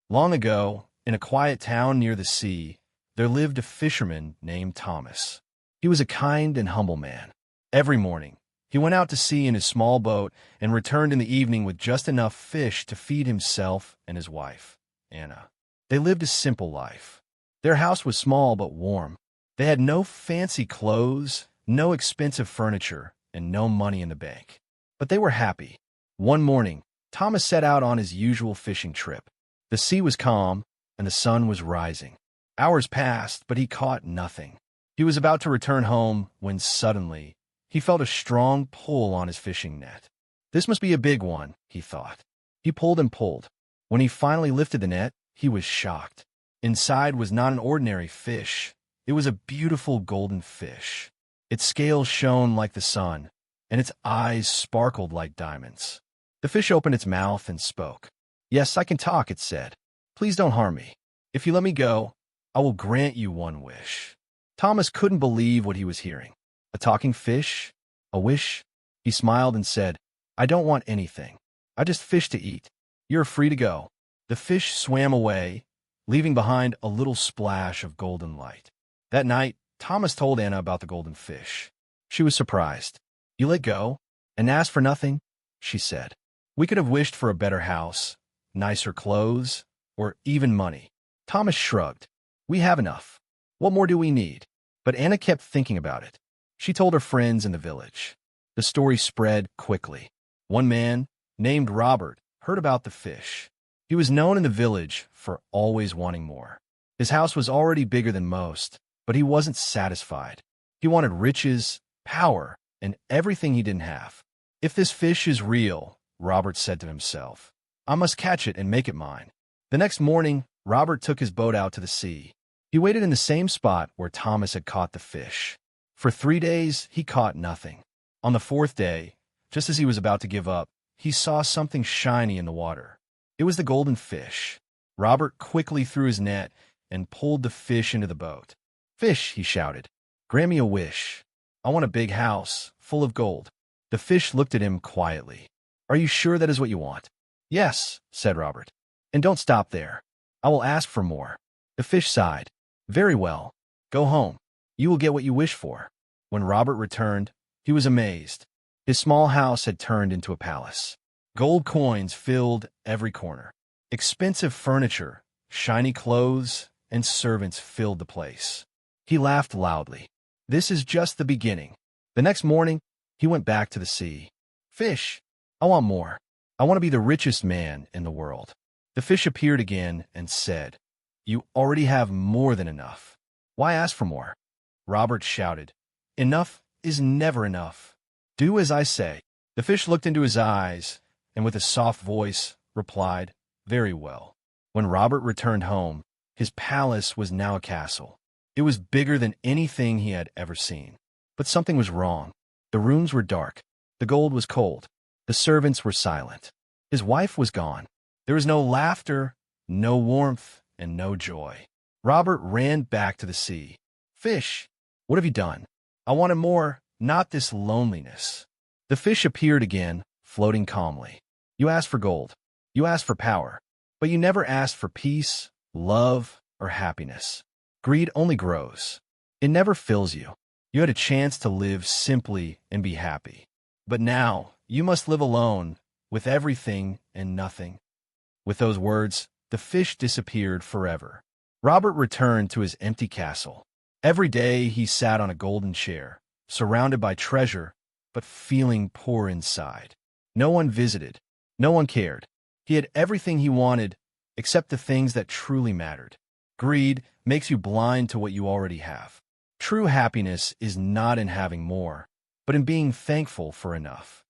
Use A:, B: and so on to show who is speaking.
A: Long ago, in a quiet town near the sea, there lived a fisherman named Thomas. He was a kind and humble man. Every morning, he went out to sea in his small boat and returned in the evening with just enough fish to feed himself and his wife, Anna. They lived a simple life. Their house was small but warm. They had no fancy clothes, no expensive furniture, and no money in the bank. But they were happy. One morning, Thomas set out on his usual fishing trip. The sea was calm, and the sun was rising. Hours passed, but he caught nothing. He was about to return home when suddenly he felt a strong pull on his fishing net. This must be a big one, he thought. He pulled and pulled. When he finally lifted the net, he was shocked. Inside was not an ordinary fish. It was a beautiful golden fish. Its scales shone like the sun, and its eyes sparkled like diamonds. The fish opened its mouth and spoke. "Yes, I can talk," it said. "Please don't harm me. If you let me go, I will grant you one wish." Thomas couldn't believe what he was hearing. A talking fish? A wish? He smiled and said, "I don't want anything. I just fish to eat. You're free to go." The fish swam away, leaving behind a little splash of golden light. That night, Thomas told Anna about the golden fish. She was surprised. "You let go and asked for nothing?" she said. "We could have wished for a better house, nicer clothes, or even money." Thomas shrugged. "We have enough. What more do we need?" But Anna kept thinking about it. She told her friends in the village. The story spread quickly. One man, named Robert, heard about the fish. He was known in the village for always wanting more. His house was already bigger than most, but he wasn't satisfied. He wanted riches, power, and everything he didn't have. "If this fish is real," Robert said to himself, "I must catch it and make it mine." The next morning, Robert took his boat out to the sea. He waited in the same spot where Thomas had caught the fish. For 3 days, he caught nothing. On the 4th day, just as he was about to give up, he saw something shiny in the water. It was the golden fish. Robert quickly threw his net and pulled the fish into the boat. "Fish," he shouted, "grant me a wish. I want a big house, full of gold." The fish looked at him quietly. "Are you sure that is what you want?" "Yes," said Robert. "And don't stop there. I will ask for more." The fish sighed. "Very well. Go home. You will get what you wish for." When Robert returned, he was amazed. His small house had turned into a palace. Gold coins filled every corner. Expensive furniture, shiny clothes, and servants filled the place. He laughed loudly. This is just the beginning. The next morning, he went back to the sea. "Fish, I want more. I want to be the richest man in the world." The fish appeared again and said, "You already have more than enough. Why ask for more?" Robert shouted, "Enough is never enough. Do as I say." The fish looked into his eyes and with a soft voice replied, "Very well." When Robert returned home, his palace was now a castle. It was bigger than anything he had ever seen. But something was wrong. The rooms were dark. The gold was cold. The servants were silent. His wife was gone. There was no laughter, no warmth, and no joy. Robert ran back to the sea. "Fish, what have you done? I wanted more, not this loneliness." The fish appeared again, floating calmly. "You asked for gold. You asked for power. But you never asked for peace, love, or happiness. Greed only grows. It never fills you. You had a chance to live simply and be happy. But now, you must live alone, with everything and nothing." With those words, the fish disappeared forever. Robert returned to his empty castle. Every day he sat on a golden chair, surrounded by treasure, but feeling poor inside. No one visited. No one cared. He had everything he wanted, except the things that truly mattered. Greed makes you blind to what you already have. True happiness is not in having more, but in being thankful for enough.